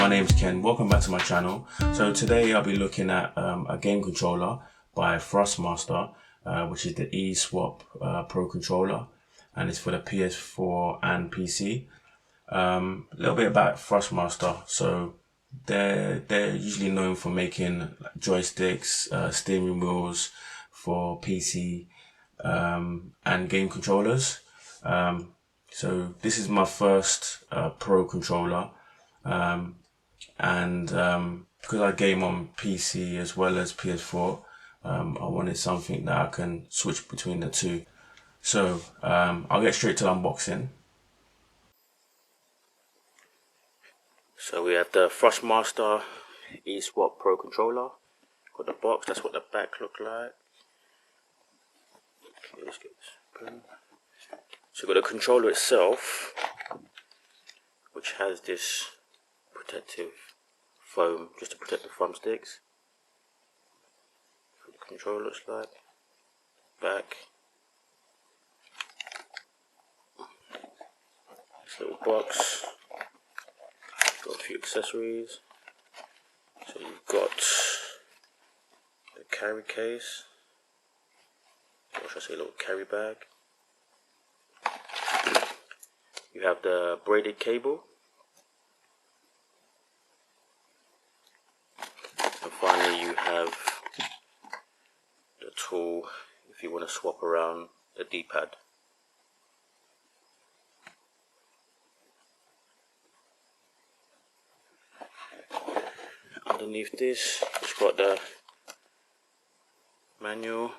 my name's Ken, welcome back to my channel. So today I'll be looking at a game controller by Thrustmaster, which is the Eswap Pro controller, and it's for the PS4 and PC. A little bit about Thrustmaster. So they're usually known for making joysticks, steering wheels for PC and game controllers. So this is my first Pro controller. Because I game on PC as well as PS4, I wanted something that I can switch between the two. So I'll get straight to unboxing. So we have the Thrustmaster Eswap Pro controller. Got the box, that's what the back look like. Okay, let's get this open. So we've got the controller itself, which has this protective foam just to protect the thumbsticks. What the controller looks like. Back. This little box. Got a few accessories. So you've got the carry case. Or should I say a little carry bag. You have the braided cable. And finally you have the tool if you want to swap around the D-pad. Underneath this, it's got the manual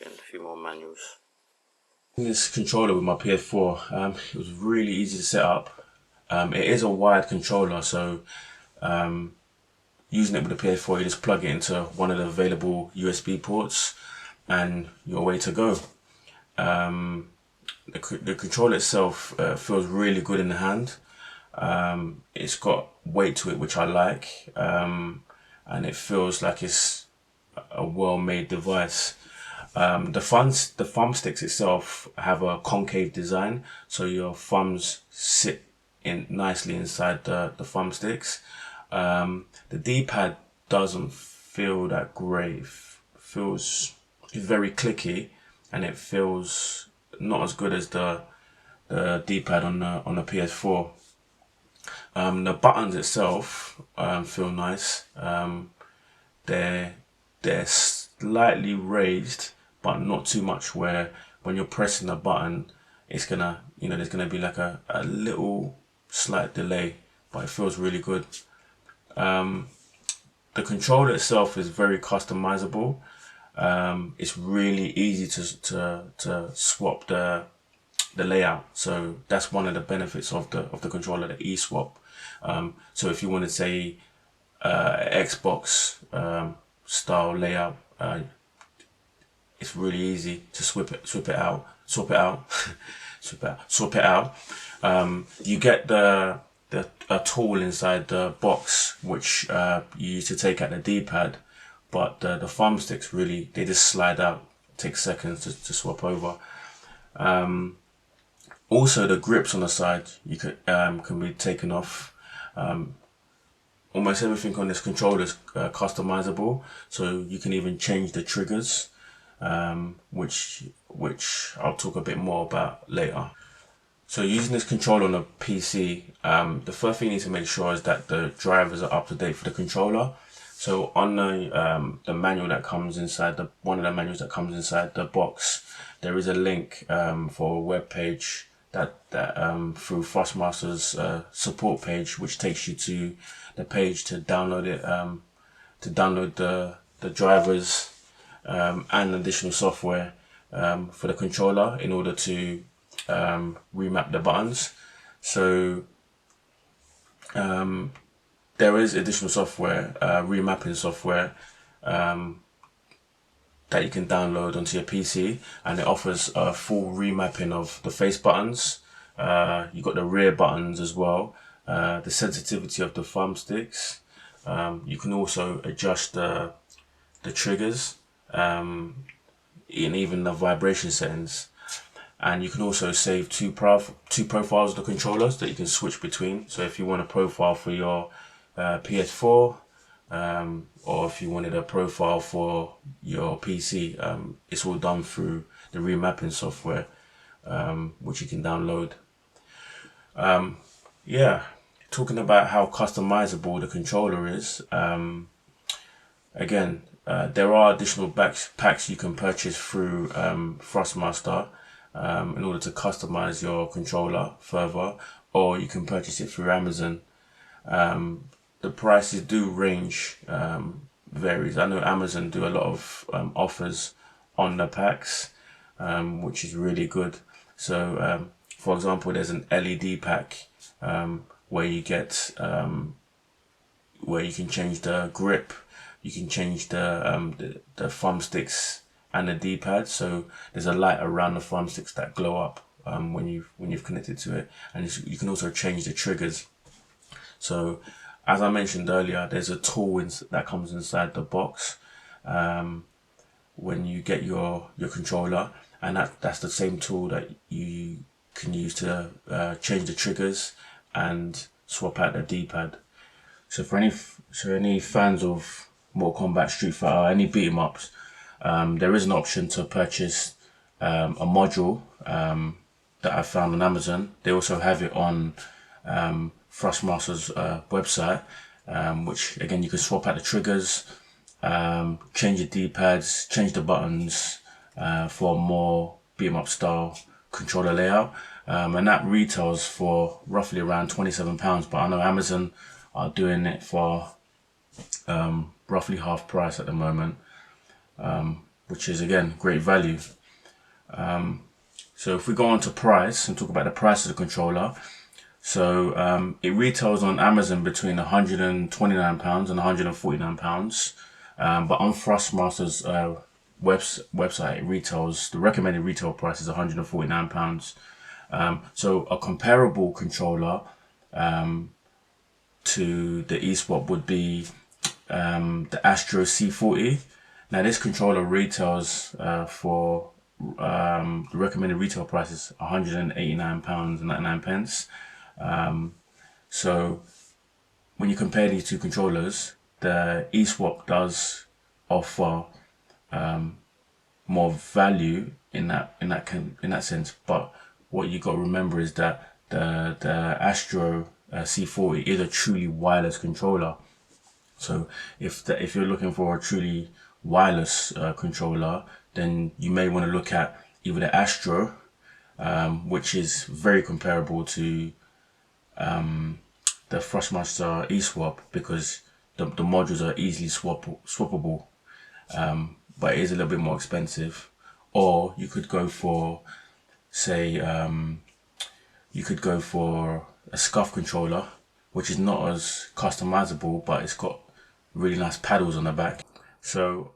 and a few more manuals. This controller with my PS4, it was really easy to set up. It is a wired controller, so using it with the PS4, you just plug it into one of the available USB ports and you're way to go. The controller itself feels really good in the hand. It's got weight to it, which I like, and it feels like it's a well-made device. The thumbsticks itself have a concave design, so your thumbs sit in nicely inside the thumbsticks. The D-pad doesn't feel that great. It feels very clicky, and it feels not as good as the D-pad on the PS4. The buttons itself feel nice. They're slightly raised, but not too much where when you're pressing the button, it's gonna, there's gonna be like a little slight delay, but it feels really good. The controller itself is very customizable. It's really easy to swap the layout, so that's one of the benefits of the controller, the Eswap. So if you want to say Xbox style layout, it's really easy to swap it out. You get a tool inside the box which you use to take out the D-pad, but the thumbsticks really, they just slide out. It takes seconds to swap over. Also, the grips on the side can be taken off. Almost everything on this controller is customizable, so you can even change the triggers, which I'll talk a bit more about later. So using this controller on a PC, the first thing you need to make sure is that the drivers are up to date for the controller. So on the manual that comes inside one of the manuals that comes inside the box, there is a link for a web page that through Thrustmaster's support page, which takes you to the page to download it, to download the drivers and additional software for the controller in order to remap the buttons. So there is additional software, remapping software that you can download onto your PC, and it offers a full remapping of the face buttons. You've got the rear buttons as well, the sensitivity of the thumbsticks. You can also adjust the triggers and even the vibration settings. And you can also save two profiles of the controllers that you can switch between. So if you want a profile for your PS4, or if you wanted a profile for your PC, it's all done through the remapping software, which you can download. Yeah, talking about how customizable the controller is. Again, there are additional packs you can purchase through Thrustmaster in order to customize your controller further, or you can purchase it through Amazon. The prices do range, varies. I know Amazon do a lot of offers on the packs, which is really good. So, for example, there's an LED pack where you get where you can change the grip, you can change the thumbsticks and the D-pad. So there's a light around the thumbsticks that glow up when you've connected to it, and you can also change the triggers. So as I mentioned earlier, there's a tool that comes inside the box when you get your controller, and that's the same tool that you can use to change the triggers and swap out the D-pad. So for any fans of Mortal Kombat, Street Fighter, any beat 'em ups, there is an option to purchase a module that I found on Amazon. They also have it on Thrustmaster's website, which again you can swap out the triggers, change the D-pads, change the buttons for a more beat 'em up style controller layout, and that retails for roughly around £27. But I know Amazon are doing it for roughly half price at the moment, which is again great value. So if we go on to price and talk about the price of the controller, so it retails on Amazon between £129 and £149, but on Thrustmaster's website it retails, the recommended retail price is £149. So a comparable controller to the Eswap would be the Astro C40. Now this controller retails for the recommended retail price is £189.99. So when you compare these two controllers, the Eswap does offer more value in that sense. But what you got to remember is that the Astro C40 is a truly wireless controller. So if you're looking for a truly wireless controller, then you may want to look at either the Astro, which is very comparable to the Thrustmaster Eswap, because the modules are easily swappable, but it is a little bit more expensive. Or you could go for, say, a scuff controller, which is not as customizable, but it's got really nice paddles on the back. So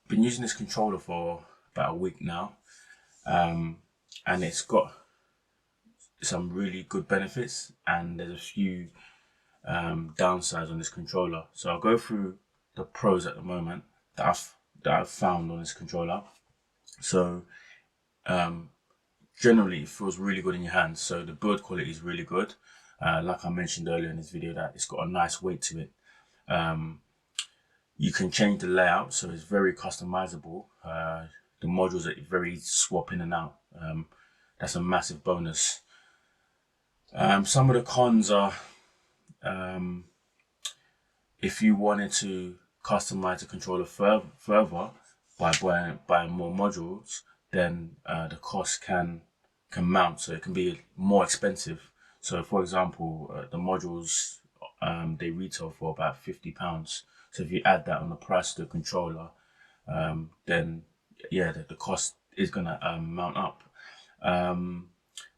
I've been using this controller for about a week now, and it's got some really good benefits, and there's a few downsides on this controller. So I'll go through the pros at the moment that I've found on this controller. So generally it feels really good in your hands. So the build quality is really good. Like I mentioned earlier in this video, that it's got a nice weight to it. You can change the layout, so it's very customizable. The modules are very easy to swap in and out. That's a massive bonus. Some of the cons are, if you wanted to customize the controller further by buying more modules, then the cost can mount, so it can be more expensive. So for example, the modules, they retail for about £50. So if you add that on the price of the controller, then yeah, the cost is gonna mount up.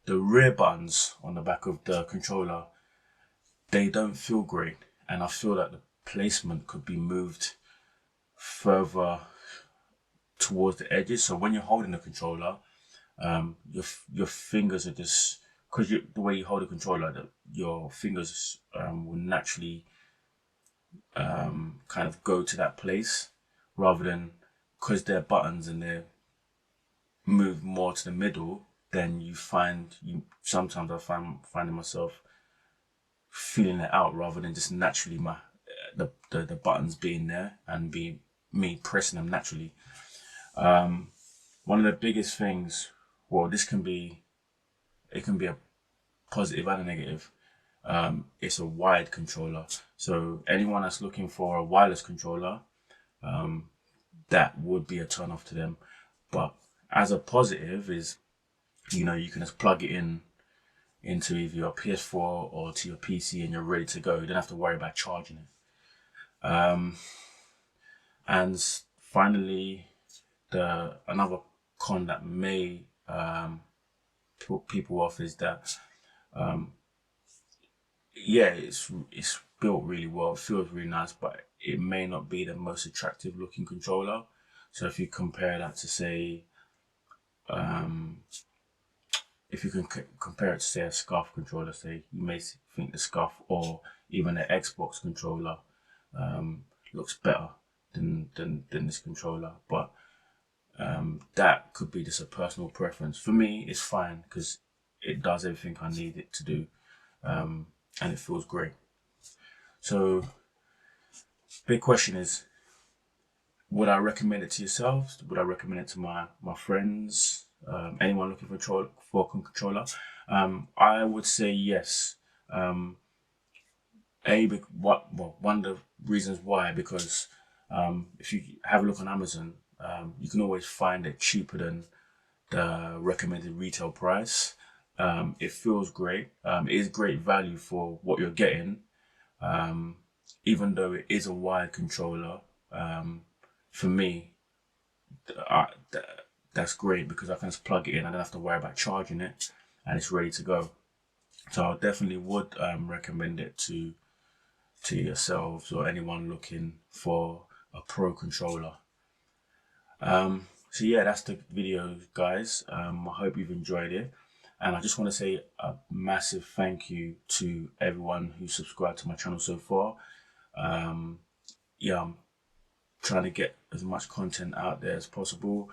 The rear buttons on the back of the controller, they don't feel great, and I feel that the placement could be moved further towards the edges. So when you're holding the controller, your fingers are just, because the way you hold the controller, your fingers will naturally kind of go to that place, rather than, because they're buttons and they're moved more to the middle, then sometimes I finding myself feeling it out rather than just naturally the buttons being there and be me pressing them naturally. One of the biggest things, well, it can be a positive and a negative. It's a wired controller. So anyone that's looking for a wireless controller, that would be a turn off to them. But as a positive is, you can just plug it into either your PS4 or to your PC and you're ready to go. You don't have to worry about charging it. And finally, another con that may put people off is that it's built really well, it feels really nice, but it may not be the most attractive looking controller. So if you compare that to say, if you can compare it to say a SCUF controller, say you may think the SCUF or even the Xbox controller looks better than this controller, but that could be just a personal preference. For me, it's fine because it does everything I need it to do, and it feels great. So, big question is, would I recommend it to yourselves? Would I recommend it to my friends? Anyone looking for a controller? I would say yes. One of the reasons why, because if you have a look on Amazon, you can always find it cheaper than the recommended retail price. It feels great. It is great value for what you're getting, even though it is a wired controller. For me, that's great because I can just plug it in. I don't have to worry about charging it, and it's ready to go. So I definitely would recommend it to yourselves or anyone looking for a pro controller. So yeah, that's the video, guys. I hope you've enjoyed it. And I just want to say a massive thank you to everyone who subscribed to my channel so far. I'm trying to get as much content out there as possible.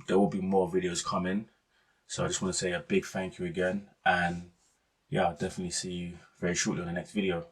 There will be more videos coming. So I just want to say a big thank you again. And yeah, I'll definitely see you very shortly on the next video.